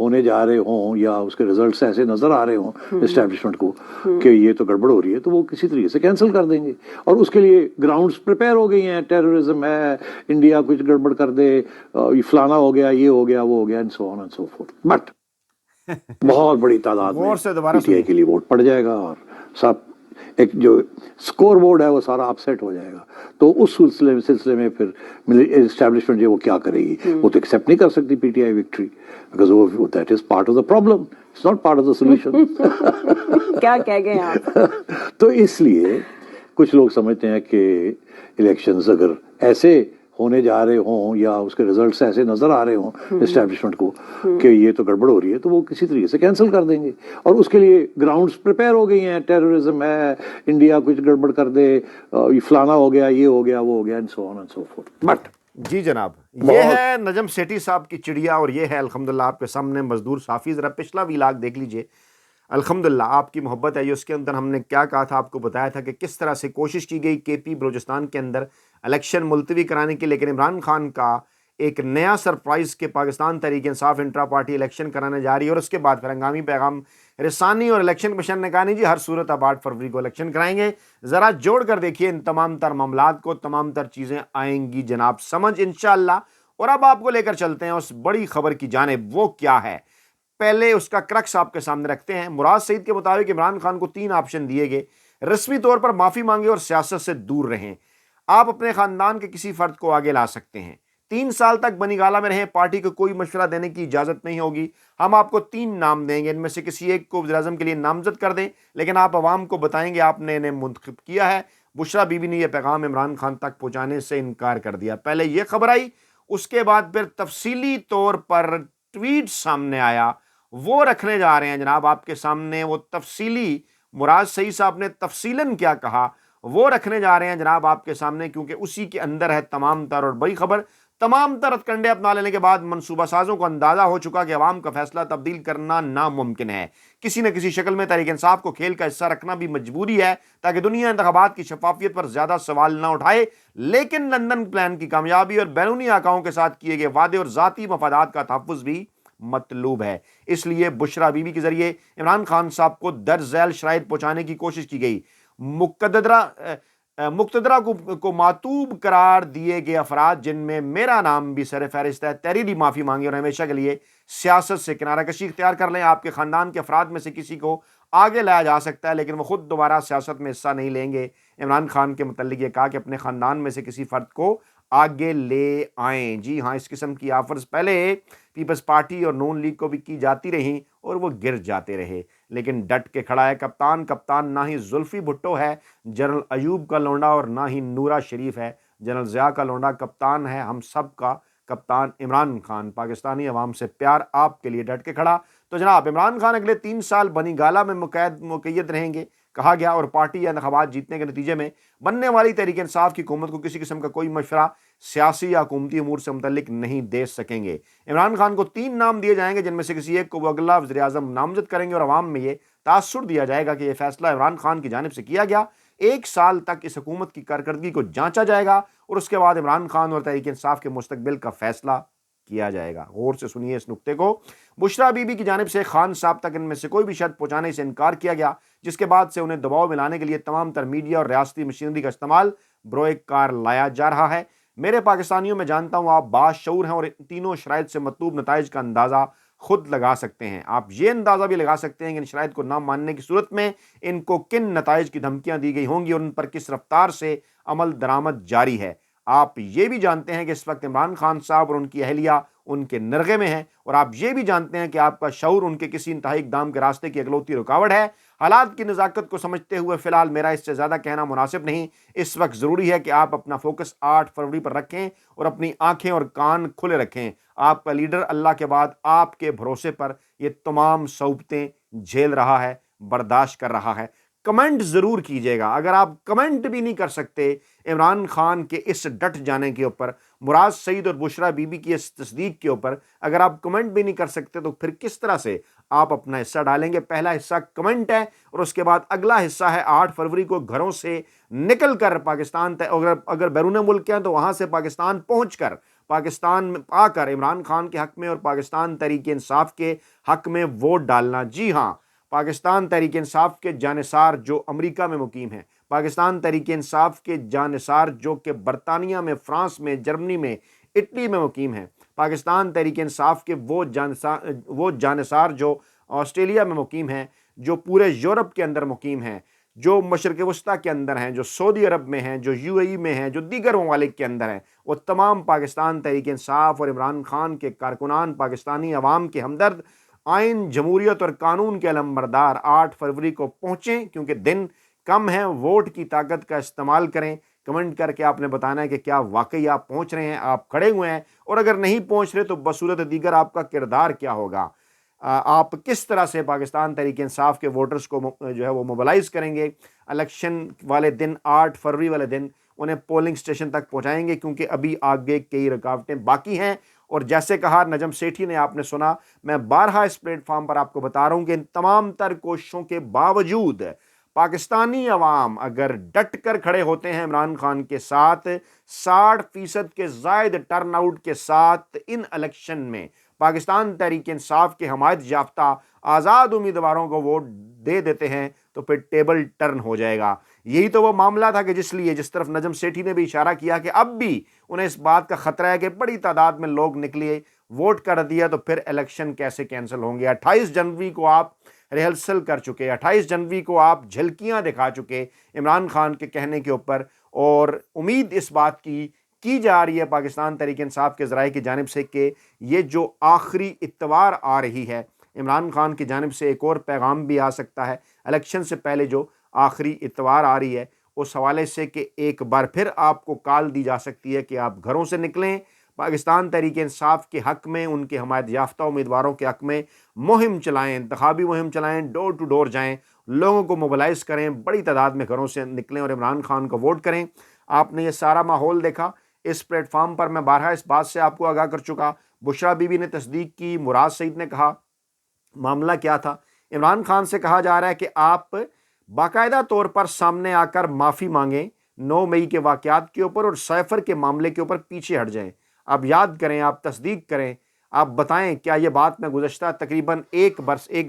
ہونے جا رہے ہوں یا اس کے ریزلٹس ایسے نظر آ رہے ہوں اسٹیبلشمنٹ کو کہ یہ تو گڑبڑ ہو رہی ہے، تو وہ کسی طریقے سے کینسل کر دیں گے، اور اس کے لیے گراؤنڈز پریپیئر ہو گئی ہیں، ٹیررزم ہے، انڈیا کچھ گڑبڑ کر دے، یہ فلانا ہو گیا، یہ ہو گیا، وہ ہو گیا، and so on and so forth. But بہت بڑی تعداد میں غور سے دوبارہ پی ٹی آئی سنیے. کے لیے ووٹ پڑ جائے گا، اور سب ایک جو اسکور بورڈ ہے وہ سارا اپ سیٹ ہو جائے گا. تو اس سلسلے میں پھر اسٹیبلشمنٹ جو وہ کیا کرے گی، وہ تو ایکسیپٹ نہیں کر سکتی P T I victory, because وہ that is part of the problem, it's not part of the solution. کیا کہہ گئے آپ؟ تو اس لیے کچھ لوگ سمجھتے ہیں کہ الیکشنز اگر ایسے ہونے جا رہے ہوں یا اس کے ریزلٹس ایسے نظر آ رہے ہوں اسٹیبلشمنٹ کو کہ یہ تو گڑبڑ ہو رہی ہے، تو وہ کسی طریقے سے کینسل کر دیں گے، اور اس کے لیے گراؤنڈز پریپیئر ہو گئی ہیں، ٹیررزم ہے، انڈیا کچھ گڑبڑ کر دے، یہ فلانا ہو گیا، یہ ہو گیا، وہ ہو گیا، and so on and so forth. But جی جناب، یہ ہے نجم سیٹھی صاحب کی چڑیا، اور یہ ہے الحمدللہ آپ کے سامنے مزدور صافی. ذرا پچھلا ویلاگ دیکھ لیجئے. الحمدللہ آپ کی محبت ہے یہ، اس کے اندر ہم نے کیا کہا تھا، آپ کو بتایا تھا کہ کس طرح سے کوشش کی گئی کے پی بلوچستان کے اندر الیکشن ملتوی کرانے کی، لیکن عمران خان کا ایک نیا سرپرائز کہ Pakistan Tehreek Insaf intra party election کرانے جا رہی ہے، اور اس کے بعد پھر ہنگامی پیغام رسانی اور الیکشن کمیشن نے کہا نہیں جی ہر صورت اب 8 فروری کو الیکشن کرائیں گے. ذرا جوڑ کر دیکھیے ان تمام تر معاملات کو، تمام تر چیزیں آئیں گی جناب سمجھ انشاءاللہ. اور اب آپ کو لے کر چلتے ہیں اس بڑی خبر کی جانب. وہ کیا ہے، پہلے اس کا کرکس آپ کے سامنے رکھتے ہیں. مراد سعید کے مطابق عمران خان کو 3 آپشن دیے گئے. رسمی طور پر معافی مانگے اور سیاست سے دور رہیں. آپ اپنے خاندان کے کسی فرد کو آگے لا سکتے ہیں. 3 سال تک بنی گالہ میں رہیں، پارٹی کو کوئی مشورہ دینے کی اجازت نہیں ہوگی. ہم آپ کو 3 نام دیں گے، ان میں سے کسی ایک کو وزیر اعظم کے لیے نامزد کر دیں، لیکن آپ عوام کو بتائیں گے آپ نے انہیں منتخب کیا ہے. بشرا بی بی نے یہ پیغام عمران خان تک پہنچانے سے انکار کر دیا. پہلے یہ خبر آئی، اس کے بعد پھر تفصیلی طور پر ٹویٹ سامنے آیا. وہ رکھنے جا رہے ہیں جناب آپ کے سامنے. وہ تفصیلی مراد سعید صاحب نے تفصیلاً کیا کہا وہ رکھنے جا رہے ہیں جناب آپ کے سامنے، کیونکہ اسی کے اندر ہے تمام تر اور بڑی خبر. تمام تر کنڈے اپنا لینے کے بعد منصوبہ سازوں کو اندازہ ہو چکا کہ عوام کا فیصلہ تبدیل کرنا ناممکن ہے. کسی نہ کسی شکل میں تحریک انصاف کو کھیل کا حصہ رکھنا بھی مجبوری ہے تاکہ دنیا انتخابات کی شفافیت پر زیادہ سوال نہ اٹھائے. لیکن لندن پلان کی کامیابی اور بیرونی آقاؤں کے ساتھ کیے گئے وعدے اور ذاتی مفادات کا تحفظ بھی مطلوب ہے. اس لیے بشرا بی بی کے ذریعے عمران خان صاحب کو درج ذیل شرائط پہنچانے کی کوشش کی گئی. مقتدرہ کو معتوب قرار دیے گئے افراد، جن میں میرا نام بھی سر فہرست ہے، تحریری معافی مانگی اور ہمیشہ کے لیے سیاست سے کنارہ کشی اختیار کر لیں. آپ کے خاندان کے افراد میں سے کسی کو آگے لایا جا سکتا ہے، لیکن وہ خود دوبارہ سیاست میں حصہ نہیں لیں گے. عمران خان کے متعلق یہ کہا کہ اپنے خاندان میں سے کسی فرد کو آگے لے آئیں. جی ہاں، اس قسم کی آفرز پہلے پیپلز پارٹی اور نون لیگ کو بھی کی جاتی رہیں اور وہ گر جاتے رہے، لیکن ڈٹ کے کھڑا ہے کپتان نہ ہی زلفی بھٹو ہے جنرل ایوب کا لونڈا، اور نہ ہی نورا شریف ہے جنرل ضیاء کا لونڈا. کپتان ہے ہم سب کا کپتان عمران خان. پاکستانی عوام سے پیار آپ کے لیے ڈٹ کے کھڑا. تو جناب عمران خان اگلے 3 سال بنی گالہ میں مقید رہیں گے کہا گیا، اور پارٹی یا انتخابات جیتنے کے نتیجے میں بننے والی تحریک انصاف کی حکومت کو کسی قسم کا کوئی مشورہ سیاسی یا حکومتی امور سے متعلق نہیں دے سکیں گے. عمران خان کو 3 نام دیے جائیں گے، جن میں سے کسی ایک کو وہ اگلا وزیر اعظم نامزد کریں گے، اور عوام میں یہ تاثر دیا جائے گا کہ یہ فیصلہ عمران خان کی جانب سے کیا گیا. 1 سال تک اس حکومت کی کارکردگی کو جانچا جائے گا، اور اس کے بعد عمران خان اور تحریک انصاف کے مستقبل کا فیصلہ کیا جائے گا. غور سے سنیے اس نقطے کو. بشرا بی بی کی جانب سے خان صاحب تک ان میں سے کوئی بھی شرط پہنچانے سے انکار کیا گیا، جس کے بعد سے انہیں دباؤ میں لانے کے لیے تمام تر میڈیا اور ریاستی مشینری کا استعمال بروئے کار لایا جا رہا ہے. میرے پاکستانیوں میں جانتا ہوں آپ باشعور ہیں اور ان تینوں شرائط سے مطلوب نتائج کا اندازہ خود لگا سکتے ہیں. آپ یہ اندازہ بھی لگا سکتے ہیں کہ ان شرائط کو نہ ماننے کی صورت میں ان کو کن نتائج کی دھمکیاں دی گئی ہوں گی اور ان پر کس رفتار سے عمل درآمد جاری ہے. آپ یہ بھی جانتے ہیں کہ اس وقت عمران خان صاحب اور ان کی اہلیہ ان کے نرغے میں ہیں، اور آپ یہ بھی جانتے ہیں کہ آپ کا شعور ان کے کسی انتہائی اقدام کے راستے کی اگلوتی رکاوٹ ہے. حالات کی نزاکت کو سمجھتے ہوئے فی الحال میرا اس سے زیادہ کہنا مناسب نہیں. اس وقت ضروری ہے کہ آپ اپنا فوکس 8 فروری پر رکھیں اور اپنی آنکھیں اور کان کھلے رکھیں. آپ کا لیڈر اللہ کے بعد آپ کے بھروسے پر یہ تمام صعوبتیں جھیل رہا ہے، برداشت کر رہا ہے. کمنٹ ضرور کیجیے گا. اگر آپ کمنٹ بھی نہیں کر سکتے عمران خان کے اس ڈٹ جانے کے اوپر، مراد سعید اور بشرا بی بی کی اس تصدیق کے اوپر اگر آپ کمنٹ بھی نہیں کر سکتے، تو پھر کس طرح سے آپ اپنا حصہ ڈالیں گے؟ پہلا حصہ کمنٹ ہے، اور اس کے بعد اگلا حصہ ہے 8 فروری کو گھروں سے نکل کر پاکستان اگر بیرون ملک ہیں تو وہاں سے پاکستان پہنچ کر پاکستان میں آ کر عمران خان کے حق میں اور پاکستان تحریک انصاف کے حق میں ووٹ ڈالنا۔ جی ہاں، پاکستان تحریک انصاف کے جانثار جو امریکہ میں مقیم ہیں، پاکستان تحریک انصاف کے جانثار جو کہ برطانیہ میں، فرانس میں، جرمنی میں، اٹلی میں مقیم ہیں، پاکستان تحریک انصاف کے وہ جانثار جو آسٹریلیا میں مقیم ہیں، جو پورے یورپ کے اندر مقیم ہیں، جو مشرق وسطیٰ کے اندر ہیں، جو سعودی عرب میں ہیں، جو یو اے ای میں ہیں، جو دیگر ممالک کے اندر ہیں، وہ تمام پاکستان تحریک انصاف اور عمران خان کے کارکنان، پاکستانی عوام کے ہمدرد، آئین، جمہوریت اور قانون کے علمبردار 8 فروری کو پہنچیں، کیونکہ دن کم ہیں۔ ووٹ کی طاقت کا استعمال کریں۔ کمنٹ کر کے آپ نے بتانا ہے کہ کیا واقعی آپ پہنچ رہے ہیں، آپ کھڑے ہوئے ہیں، اور اگر نہیں پہنچ رہے تو بصورت دیگر آپ کا کردار کیا ہوگا، آپ کس طرح سے پاکستان تحریک انصاف کے ووٹرز کو جو ہے وہ موبلائز کریں گے الیکشن والے دن، 8 فروری والے دن انہیں پولنگ سٹیشن تک پہنچائیں گے، کیونکہ ابھی آگے کئی رکاوٹیں باقی ہیں۔ اور جیسے کہا نجم سیٹھی نے، آپ نے سنا، میں بارہا اس پلیٹ فارم پر آپ کو بتا رہا ہوں کہ ان تمام تر کوششوں کے باوجود پاکستانی عوام اگر ڈٹ کر کھڑے ہوتے ہیں عمران خان کے ساتھ، 60% کے زائد ٹرن آؤٹ کے ساتھ ان الیکشن میں پاکستان تحریک انصاف کے حمایت یافتہ آزاد امیدواروں کو ووٹ دے دیتے ہیں، تو پھر ٹیبل ٹرن ہو جائے گا۔ یہی تو وہ معاملہ تھا کہ جس طرف نجم سیٹھی نے بھی اشارہ کیا کہ اب بھی انہیں اس بات کا خطرہ ہے کہ بڑی تعداد میں لوگ نکلے، ووٹ کر دیا تو پھر الیکشن کیسے کینسل ہوں گے۔ 28 جنوری کو آپ ریہرسل کر چکے، 28 جنوری کو آپ جھلکیاں دکھا چکے عمران خان کے کہنے کے اوپر، اور امید اس بات کی جا رہی ہے پاکستان تحریک انصاف کے ذرائع کی جانب سے کہ یہ جو آخری اتوار آ رہی ہے، عمران خان کی جانب سے ایک اور پیغام بھی آ سکتا ہے الیکشن سے پہلے، جو آخری اتوار آ رہی ہے اس حوالے سے کہ ایک بار پھر آپ کو کال دی جا سکتی ہے کہ آپ گھروں سے نکلیں، پاکستان تحریک انصاف کے حق میں، ان کے حمایت یافتہ امیدواروں کے حق میں مہم چلائیں، انتخابی مہم چلائیں، ڈور ٹو ڈور جائیں، لوگوں کو موبلائز کریں، بڑی تعداد میں گھروں سے نکلیں اور عمران خان کو ووٹ کریں۔ آپ نے یہ سارا ماحول دیکھا۔ اس پلیٹ فارم پر میں بارہا اس بات سے آپ کو آگاہ کر چکا، بشرا بی بی نے تصدیق کی، مراد سعید نے کہا معاملہ کیا تھا۔ عمران خان سے کہا جا رہا ہے کہ آپ باقاعدہ طور پر سامنے آ کر معافی مانگیں 9 مئی کے واقعات کے اوپر، اور سیفر کے معاملے کے اوپر پیچھے ہٹ جائیں۔ آپ یاد کریں، آپ تصدیق کریں، آپ بتائیں کیا یہ بات میں گزشتہ تقریباً ایک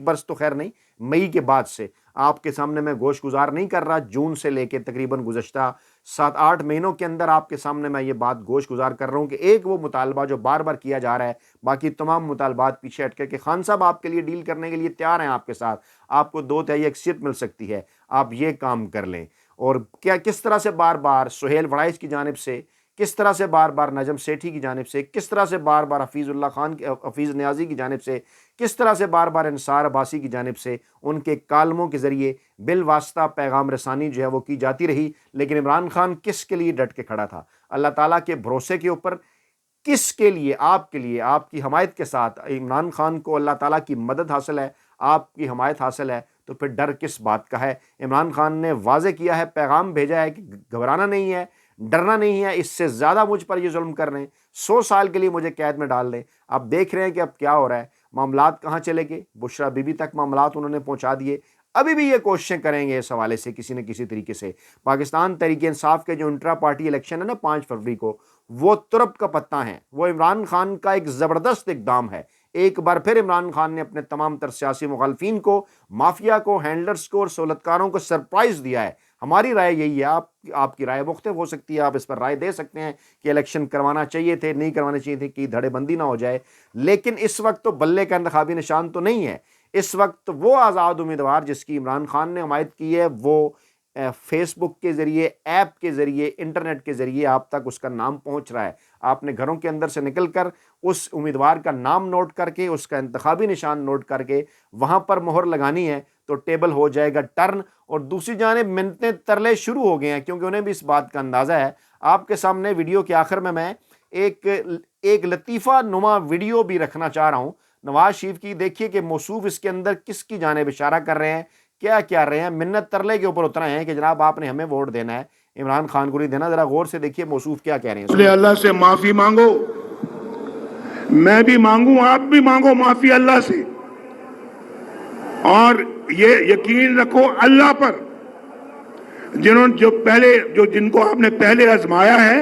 برس تو خیر نہیں، مئی کے بعد سے آپ کے سامنے میں گوش گزار نہیں کر رہا، جون سے لے کے تقریباً گزشتہ 7-8 مہینوں کے اندر آپ کے سامنے میں یہ بات گوش گزار کر رہا ہوں کہ ایک وہ مطالبہ جو بار بار کیا جا رہا ہے، باقی تمام مطالبات پیچھے ہٹ کر کے خان صاحب آپ کے لیے ڈیل کرنے کے لیے تیار ہیں، آپ کے ساتھ آپ کو 2/3 اکثریت مل سکتی ہے، آپ یہ کام کر لیں۔ اور کس طرح سے بار بار سہیل وڑائچ کی جانب سے، کس طرح سے بار بار نجم سیٹھی کی جانب سے، کس طرح سے بار بار حفیظ نیازی کی جانب سے، کس طرح سے بار بار انصار عباسی کی جانب سے ان کے کالموں کے ذریعے بالواسطہ پیغام رسانی جو ہے وہ کی جاتی رہی، لیکن عمران خان کس کے لیے ڈٹ کے کھڑا تھا؟ اللہ تعالیٰ کے بھروسے کے اوپر، کس کے لیے؟ آپ کے لیے، آپ کی حمایت کے ساتھ۔ عمران خان کو اللہ تعالیٰ کی مدد حاصل ہے، آپ کی حمایت حاصل ہے، تو پھر ڈر کس بات کا ہے؟ عمران خان نے واضح کیا ہے، پیغام بھیجا ہے کہ گھبرانا نہیں ہے، ڈرنا نہیں ہے، اس سے زیادہ مجھ پر یہ ظلم کر رہے ہیں، 100 سال کے لیے مجھے قید میں ڈال دیں۔ اب دیکھ رہے ہیں کہ اب کیا ہو رہا ہے، معاملات کہاں چلے گئے، بشرا بی بی تک معاملات انہوں نے پہنچا دیے۔ ابھی بھی یہ کوششیں کریں گے اس حوالے سے کسی نہ کسی طریقے سے۔ پاکستان تحریک انصاف کے جو انٹرا پارٹی الیکشن ہے نا 5 فروری کو، وہ ترپ کا پتہ ہیں، وہ عمران خان کا ایک زبردست اقدام ہے۔ ایک بار پھر عمران خان نے اپنے تمام تر سیاسی مخالفین کو، مافیا کو، ہینڈلرز کو اور سہولتکاروں کو سرپرائز دیا ہے۔ ہماری رائے یہی ہے، آپ کی رائے مختلف ہو سکتی ہے، آپ اس پر رائے دے سکتے ہیں کہ الیکشن کروانا چاہیے تھے، نہیں کروانے چاہیے تھے، کہ دھڑے بندی نہ ہو جائے، لیکن اس وقت تو بلے کا انتخابی نشان تو نہیں ہے۔ اس وقت وہ آزاد امیدوار جس کی عمران خان نے حمایت کی ہے، وہ فیس بک کے ذریعے، ایپ کے ذریعے، انٹرنیٹ کے ذریعے آپ تک اس کا نام پہنچ رہا ہے۔ آپ نے گھروں کے اندر سے نکل کر اس امیدوار کا نام نوٹ کر کے، اس کا انتخابی نشان نوٹ کر کے وہاں پر مہر لگانی ہے، تو ٹیبل ہو جائے گا ٹرن۔ اور دوسری جانب منتیں ترلے شروع ہو گئے ہیں، کیونکہ انہیں بھی اس بات کا اندازہ ہے۔ آپ کے سامنے ویڈیو کے آخر میں ایک لطیفہ نما ویڈیو بھی رکھنا چاہ رہا ہوں نواز شریف کی۔ دیکھیے کہ موصوف اس کے اندر کس کی جانب اشارہ کر رہے ہیں، کیا کیا رہے ہیں، منت ترلے کے اوپر اترے ہیں کہ جناب آپ نے ہمیں ووٹ دینا ہے، عمران خان کو نہیں دینا۔ ذرا غور سے دیکھیے موصوف کیا کہہ رہے ہیں۔ اس لیے اللہ سے معافی مانگو، میں بھی مانگوں، آپ بھی مانگو معافی اللہ سے، اور یہ یقین رکھو اللہ پر، جن کو آپ نے پہلے آزمایا ہے،